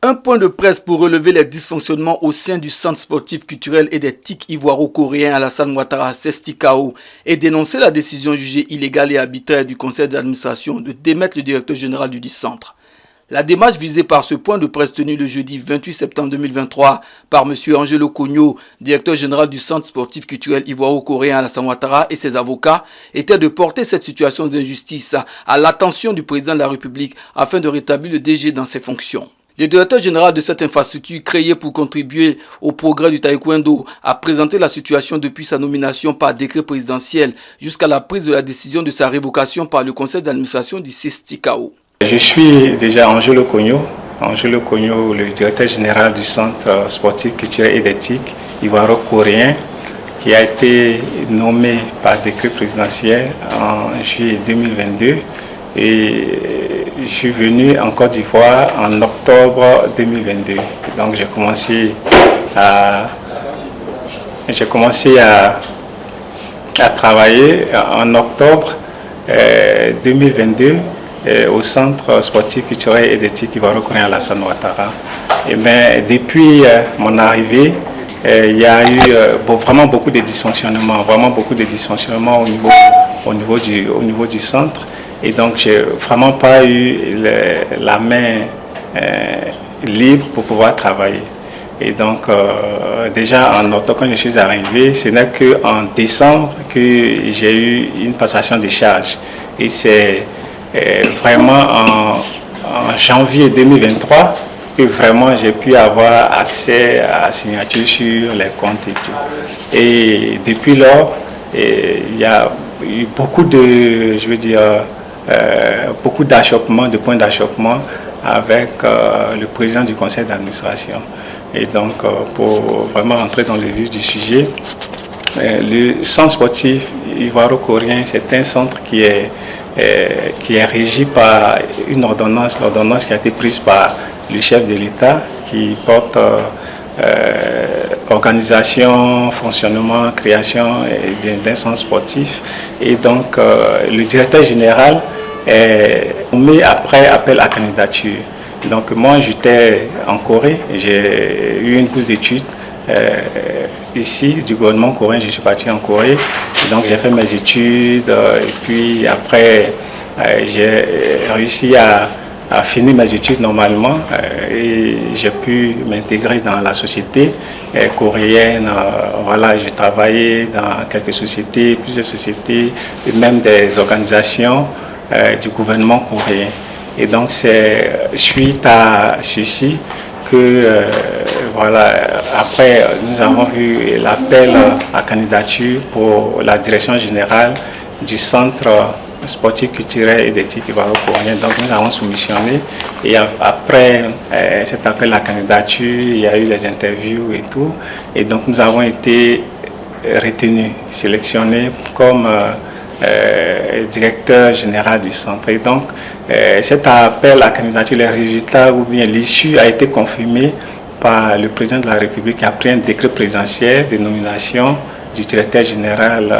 Un point de presse pour relever les dysfonctionnements au sein du centre sportif culturel et des TIC ivoiro-coréens Alassane Ouattara (CESTICAO) et dénoncer la décision jugée illégale et arbitraire du conseil d'administration de démettre le directeur général du centre. La démarche visée par ce point de presse tenu le jeudi 28 septembre 2023 par M. Angelo Cogno, directeur général du centre sportif culturel ivoiro-coréen Alassane Ouattara et ses avocats, était de porter cette situation d'injustice à l'attention du président de la République afin de rétablir le DG dans ses fonctions. Le directeur général de cette infrastructure créée pour contribuer au progrès du taekwondo a présenté la situation depuis sa nomination par décret présidentiel jusqu'à la prise de la décision de sa révocation par le conseil d'administration du CESTICAO. Je suis déjà Angelo Cogno, le directeur général du centre sportif culturel et d'éthique ivoiro-coréen qui a été nommé par décret présidentiel en juillet 2022 et je suis venu en Côte d'Ivoire en octobre 2022. Donc j'ai commencé à travailler en octobre 2022 au centre sportif culturel et d'éthique ivoiro-coréen Alassane Ouattara. Et bien, depuis mon arrivée, il y a eu vraiment beaucoup de dysfonctionnements, au niveau du centre. Et donc, j'ai vraiment pas eu la main libre pour pouvoir travailler. Et donc, déjà en octobre, quand je suis arrivé, ce n'est qu'en décembre que j'ai eu une passation de charges. Et c'est vraiment en janvier 2023 que vraiment j'ai pu avoir accès à la signature sur les comptes et tout. Et depuis lors, il y a eu beaucoup de, beaucoup d'achoppements, de points d'achoppement avec le président du conseil d'administration. Et donc, pour vraiment entrer dans le vif du sujet, le centre sportif ivoiro-coréen, c'est un centre qui est régi par une l'ordonnance qui a été prise par le chef de l'État qui porte organisation, fonctionnement, création d'un centre sportif. Et donc le directeur général est nommé après appel à candidature. Donc moi j'étais en Corée, j'ai eu une bourse d'études ici du gouvernement coréen, je suis parti en Corée. Et donc j'ai fait mes études et puis après j'ai réussi à finir mes études normalement et j'ai pu m'intégrer dans la société coréenne. Voilà, j'ai travaillé dans quelques sociétés, plusieurs sociétés et même des organisations du gouvernement coréen. Et donc c'est suite à ceci que voilà, après nous avons eu l'appel à candidature pour la direction générale du centre sportif culturel et d'éthique ivoiro-coréen. Donc nous avons soumissionné et après cet appel à candidature, il y a eu des interviews et tout. Et donc nous avons été retenus, sélectionnés comme directeur général du centre. Et donc cet appel à candidature, les résultats ou bien l'issue a été confirmé par le président de la République qui a pris un décret présidentiel de nomination du directeur général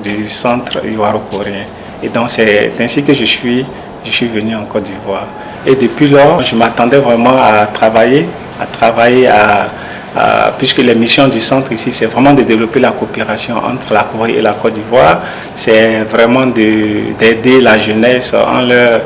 du centre ivoiro-coréen. Et donc c'est ainsi que je suis venu en Côte d'Ivoire. Et depuis lors, je m'attendais vraiment à travailler puisque les missions du centre ici, c'est vraiment de développer la coopération entre la Corée et la Côte d'Ivoire. C'est vraiment d'aider la jeunesse en leur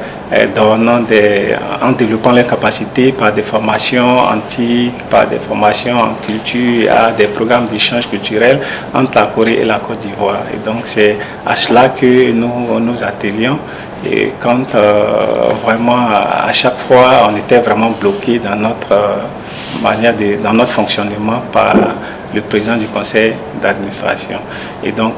en développant leurs capacités par des formations antiques, par des formations en culture, à des programmes d'échange culturel entre la Corée et la Côte d'Ivoire. Et donc c'est à cela que nous attelions. Et quand vraiment à chaque fois on était vraiment bloqué dans notre dans notre fonctionnement par le président du conseil d'administration. Et donc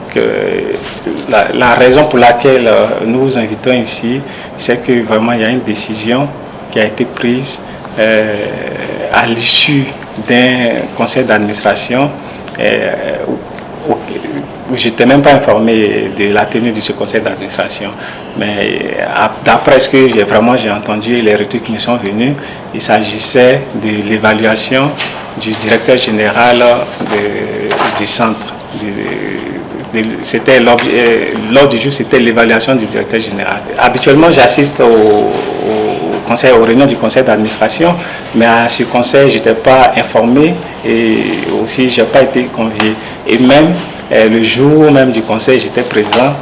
la raison pour laquelle nous vous invitons ici, c'est que vraiment il y a une décision qui a été prise à l'issue d'un conseil d'administration où je n'étais même pas informé de la tenue de ce conseil d'administration. Mais d'après ce que j'ai entendu, les retours qui me sont venus, il s'agissait de l'évaluation du directeur général du centre. L'ordre du jour, c'était l'évaluation du directeur général. Habituellement, j'assiste au conseil, aux réunions du conseil d'administration, mais à ce conseil, je n'étais pas informé et aussi je n'ai pas été convié. Et même le jour même du conseil, j'étais présent,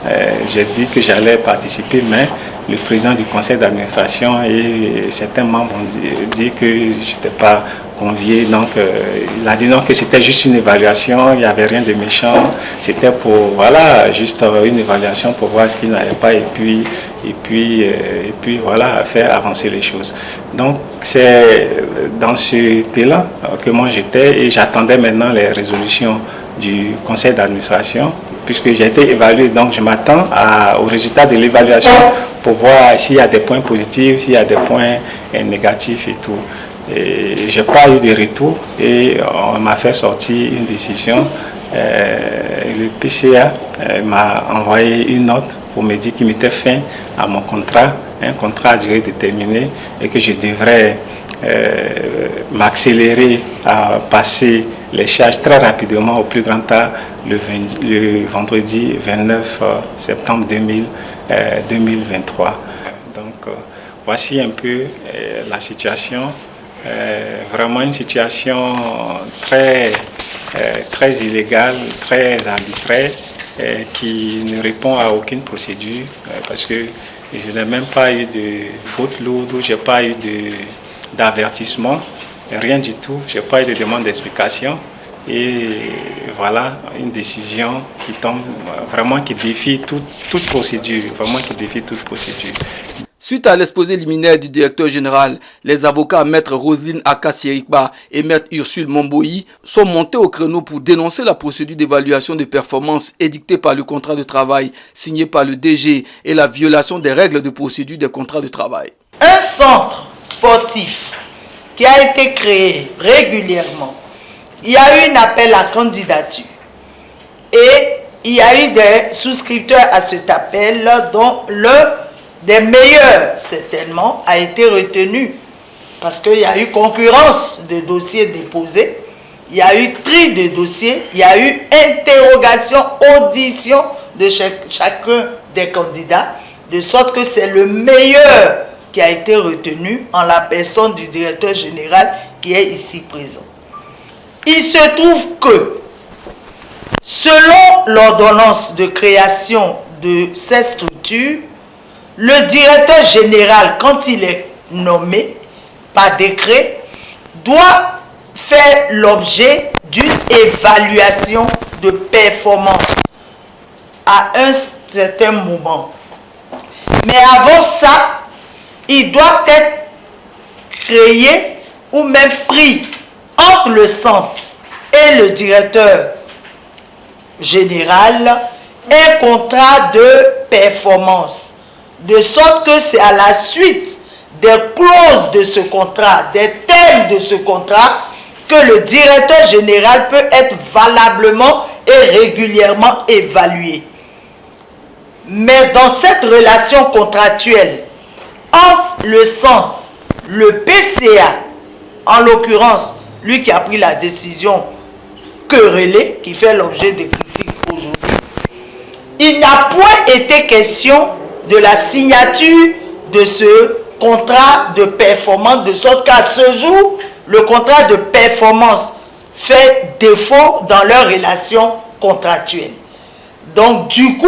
j'ai dit que j'allais participer, mais le président du conseil d'administration et certains membres ont dit que je n'étais pas convié. Donc il a dit non, que c'était juste une évaluation, il n'y avait rien de méchant, c'était pour, voilà, juste une évaluation pour voir ce qui n'allait pas et puis voilà, faire avancer les choses. Donc c'est dans ce élan que moi j'étais et j'attendais maintenant les résolutions du conseil d'administration puisque j'ai été évalué, donc je m'attends au résultat de l'évaluation pour voir s'il y a des points positifs, s'il y a des points négatifs et tout. Et je n'ai pas eu de retour et on m'a fait sortir une décision. Le PCA m'a envoyé une note pour me dire qu'il mettait fin à mon contrat, un contrat à durée déterminée, et que je devrais m'accélérer à passer les charges très rapidement au plus grand tard le vendredi 29 septembre 2023. Donc voici un peu la situation. Vraiment une situation très illégale, très arbitraire, qui ne répond à aucune procédure, parce que je n'ai même pas eu de faute lourde, je n'ai pas eu d'avertissement, rien du tout, je n'ai pas eu de demande d'explication. Et voilà une décision qui tombe vraiment, qui défie toute procédure, vraiment qui défie toute procédure. Suite à l'exposé liminaire du directeur général, les avocats Maître Roselyne Akassirikba et Maître Ursule Momboyi sont montés au créneau pour dénoncer la procédure d'évaluation de performance édictée par le contrat de travail signé par le DG et la violation des règles de procédure des contrats de travail. Un centre sportif qui a été créé régulièrement, il y a eu un appel à candidature et il y a eu des souscripteurs à cet appel dont des meilleurs, certainement, a été retenu parce qu'il y a eu concurrence de dossiers déposés, il y a eu tri de dossiers, il y a eu interrogation, audition de chacun des candidats, de sorte que c'est le meilleur qui a été retenu en la personne du directeur général qui est ici présent. Il se trouve que, selon l'ordonnance de création de ces structures, le directeur général, quand il est nommé par décret, doit faire l'objet d'une évaluation de performance à un certain moment. Mais avant ça, il doit être créé ou même pris entre le centre et le directeur général un contrat de performance. De sorte que c'est à la suite des clauses de ce contrat, des thèmes de ce contrat, que le directeur général peut être valablement et régulièrement évalué. Mais dans cette relation contractuelle entre le centre, le PCA, en l'occurrence, lui qui a pris la décision querellée, qui fait l'objet de critiques aujourd'hui, il n'a point été question de la signature de ce contrat de performance, de sorte qu'à ce jour, le contrat de performance fait défaut dans leur relation contractuelle. Donc, du coup,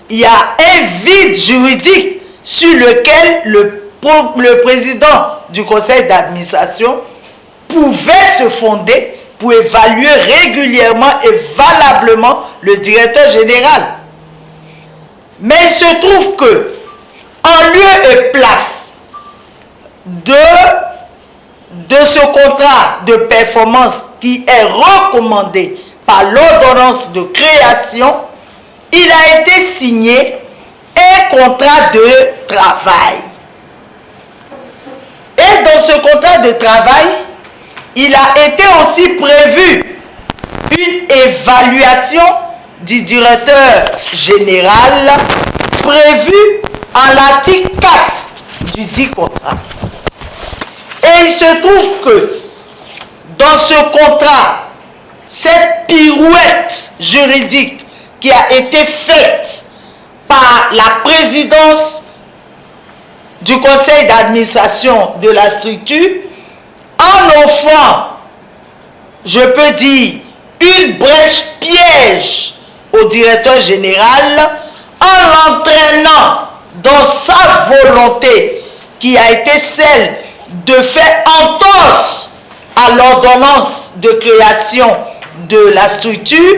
il y a un vide juridique sur lequel le président du conseil d'administration pouvait se fonder pour évaluer régulièrement et valablement le directeur général. Mais il se trouve que, en lieu et place de ce contrat de performance qui est recommandé par l'ordonnance de création, il a été signé un contrat de travail. Et dans ce contrat de travail, il a été aussi prévu une évaluation du directeur général prévue à l'article 4 du dit contrat. Et il se trouve que dans ce contrat, cette pirouette juridique qui a été faite par la présidence du conseil d'administration de la structure en offrant, je peux dire, une brèche piège au directeur général en l'entraînant dans sa volonté qui a été celle de faire entorse à l'ordonnance de création de la structure.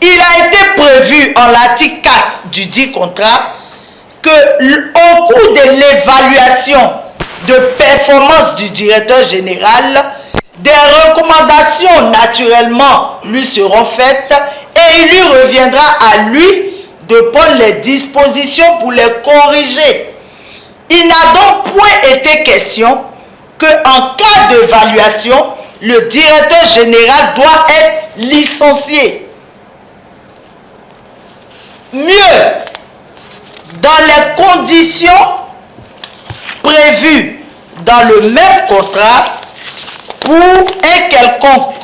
Il a été prévu en l'article 4 du dit contrat que au cours de l'évaluation de performance du directeur général, des recommandations naturellement lui seront faites et il lui reviendra à lui de prendre les dispositions pour les corriger. Il n'a donc point été question qu'en cas d'évaluation, le directeur général doit être licencié. Mieux, dans les conditions prévues dans le même contrat, pour un quelconque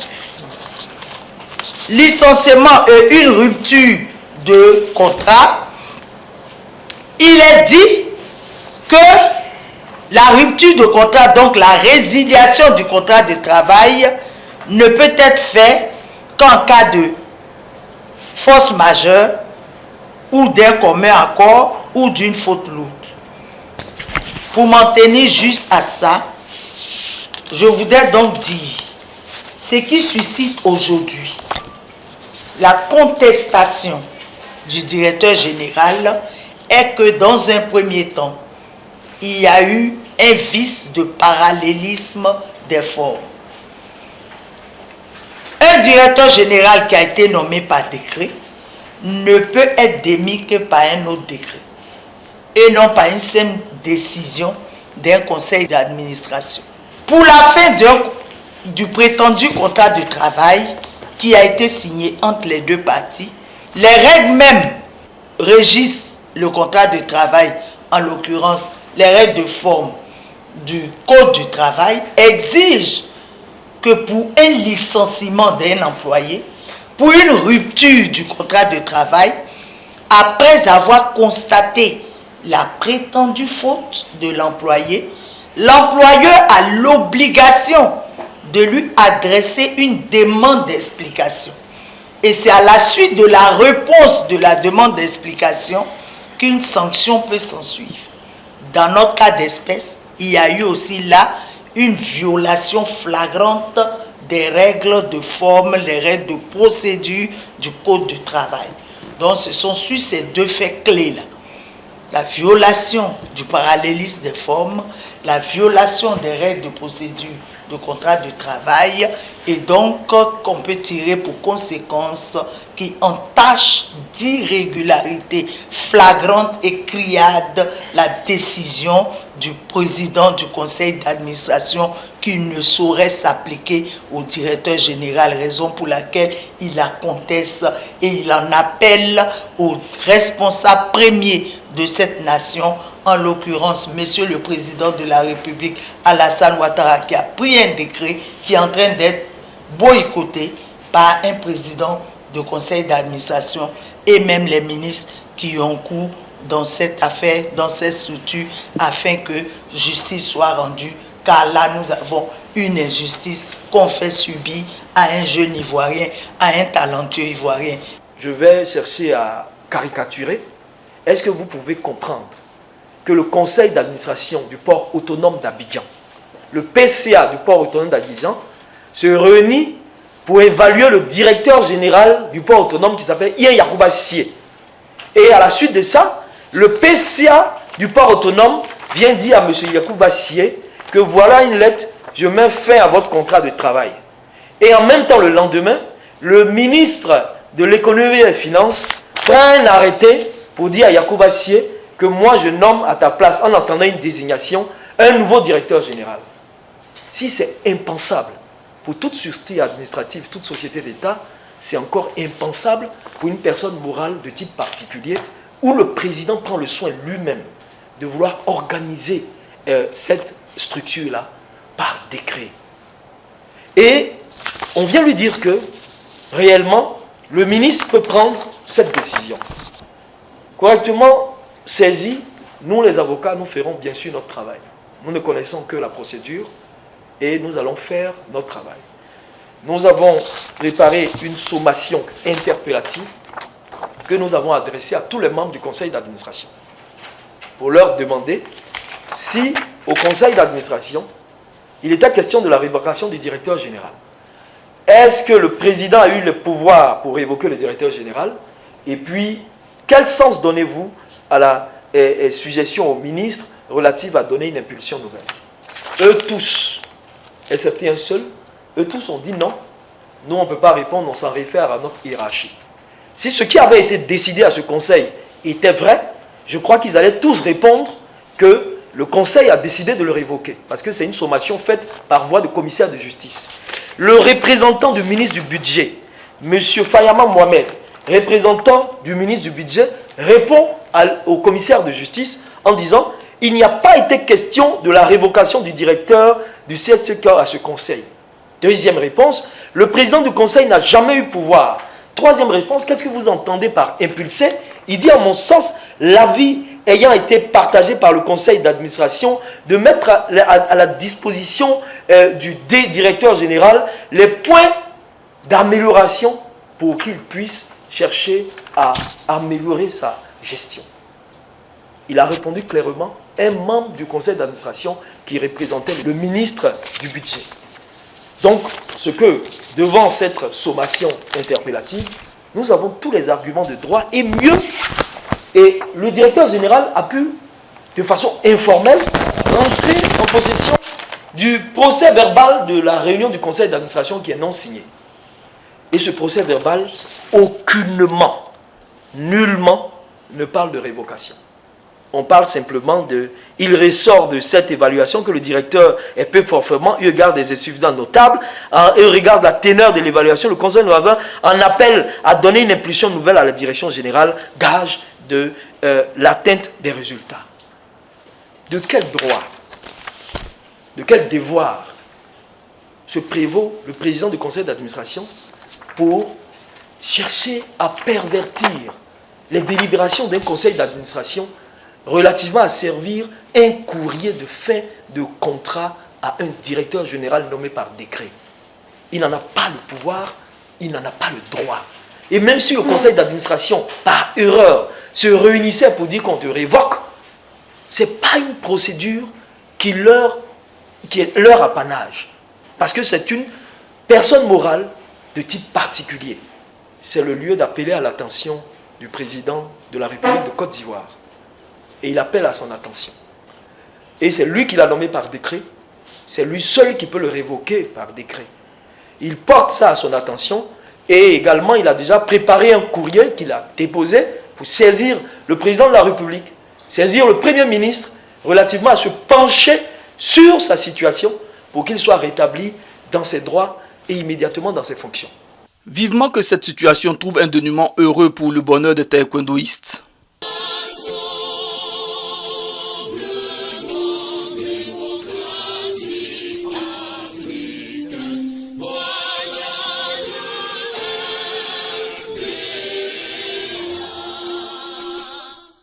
licenciement et une rupture de contrat, il est dit que la rupture de contrat, donc la résiliation du contrat de travail, ne peut être faite qu'en cas de force majeure ou d'un commun accord ou d'une faute lourde. Pour m'en tenir juste à ça, je voudrais donc dire, ce qui suscite aujourd'hui la contestation du directeur général est que dans un premier temps, il y a eu un vice de parallélisme des formes. Un directeur général qui a été nommé par décret ne peut être démis que par un autre décret et non par une simple décision d'un conseil d'administration. Pour la fin du prétendu contrat de travail qui a été signé entre les deux parties, les règles même régissent le contrat de travail, en l'occurrence les règles de forme du Code du travail, exigent que pour un licenciement d'un employé, pour une rupture du contrat de travail, après avoir constaté la prétendue faute de l'employé, l'employeur a l'obligation de lui adresser une demande d'explication. Et c'est à la suite de la réponse de la demande d'explication qu'une sanction peut s'ensuivre. Dans notre cas d'espèce, il y a eu aussi là une violation flagrante des règles de forme, les règles de procédure du Code du travail. Donc ce sont sur ces deux faits clés-là. La violation du parallélisme des formes, la violation des règles de procédure de contrat de travail, et donc qu'on peut tirer pour conséquence qui entache d'irrégularité flagrante et criade la décision du président du conseil d'administration qui ne saurait s'appliquer au directeur général, raison pour laquelle il la conteste et il en appelle au responsable premier de cette nation, en l'occurrence Monsieur le Président de la République Alassane Ouattara, qui a pris un décret qui est en train d'être boycotté par un président de conseil d'administration et même les ministres qui ont cours dans cette affaire, dans cette structure, afin que justice soit rendue, car là nous avons une injustice qu'on fait subir à un jeune Ivoirien, à un talentueux Ivoirien. Je vais chercher à caricaturer. Est-ce que vous pouvez comprendre que le conseil d'administration du port autonome d'Abidjan, le PCA du port autonome d'Abidjan, se réunit pour évaluer le directeur général du port autonome qui s'appelle Ian Yacouba Sié. Et à la suite de ça, le PCA du port autonome vient dire à M. Yacouba Sié que voilà une lettre, je mets fin à votre contrat de travail. Et en même temps, le lendemain, le ministre de l'économie et des finances prend un arrêté pour dire à Yacouba Sié que moi je nomme à ta place, en attendant une désignation, un nouveau directeur général. Si c'est impensable pour toute structure administrative, toute société d'État, c'est encore impensable pour une personne morale de type particulier où le président prend le soin lui-même de vouloir organiser cette structure-là par décret. Et on vient lui dire que réellement, le ministre peut prendre cette décision. Correctement saisi, Nous, les avocats, nous ferons bien sûr notre travail. Nous ne connaissons que la procédure et nous allons faire notre travail. Nous avons préparé une sommation interpellative que nous avons adressée à tous les membres du conseil d'administration pour leur demander si, au conseil d'administration, il était question de la révocation du directeur général. Est-ce que le président a eu le pouvoir pour révoquer le directeur général? Et puis, quel sens donnez-vous à la suggestion au ministre relative à donner une impulsion nouvelle? Eux tous, excepté un seul, eux tous ont dit non. Nous, on ne peut pas répondre, on s'en réfère à notre hiérarchie. Si ce qui avait été décidé à ce conseil était vrai, je crois qu'ils allaient tous répondre que le conseil a décidé de le révoquer, parce que c'est une sommation faite par voie de commissaire de justice. Le représentant du ministre du Budget, M. Fayama Mohamed, représentant du ministre du Budget, répond au commissaire de justice en disant « Il n'y a pas été question de la révocation du directeur du CSEK à ce conseil. » Deuxième réponse, le président du conseil n'a jamais eu pouvoir. Troisième réponse, qu'est-ce que vous entendez par impulser? Il dit, à mon sens, l'avis ayant été partagé par le conseil d'administration de mettre à la disposition du directeur général les points d'amélioration pour qu'il puisse chercher à améliorer sa gestion. Il a répondu clairement, un membre du conseil d'administration qui représentait le ministre du Budget. Donc, devant cette sommation interpellative, nous avons tous les arguments de droit et mieux. Et le directeur général a pu, de façon informelle, rentrer en possession du procès verbal de la réunion du conseil d'administration qui est non signé. Et ce procès verbal, aucunement, nullement, ne parle de révocation. On parle simplement il ressort de cette évaluation que le directeur est peu fortement, eu égard des insuffisants notables, eu égard de la teneur de l'évaluation, le conseil en appelle à donner une impulsion nouvelle à la direction générale, gage de l'atteinte des résultats. De quel droit, de quel devoir se prévaut le président du conseil d'administration pour chercher à pervertir les délibérations d'un conseil d'administration relativement à servir un courrier de fin de contrat à un directeur général nommé par décret? Il n'en a pas le pouvoir, il n'en a pas le droit. Et même si le conseil d'administration, par erreur, se réunissait pour dire qu'on te révoque, ce n'est pas une procédure qui est leur apanage. Parce que c'est une personne morale de type particulier. C'est le lieu d'appeler à l'attention du président de la République de Côte d'Ivoire. Et il appelle à son attention. Et c'est lui qui l'a nommé par décret. C'est lui seul qui peut le révoquer par décret. Il porte ça à son attention. Et également, il a déjà préparé un courrier qu'il a déposé pour saisir le président de la République, saisir le Premier ministre, relativement à se pencher sur sa situation pour qu'il soit rétabli dans ses droits et immédiatement dans ses fonctions. Vivement que cette situation trouve un dénouement heureux pour le bonheur des taekwondoïstes.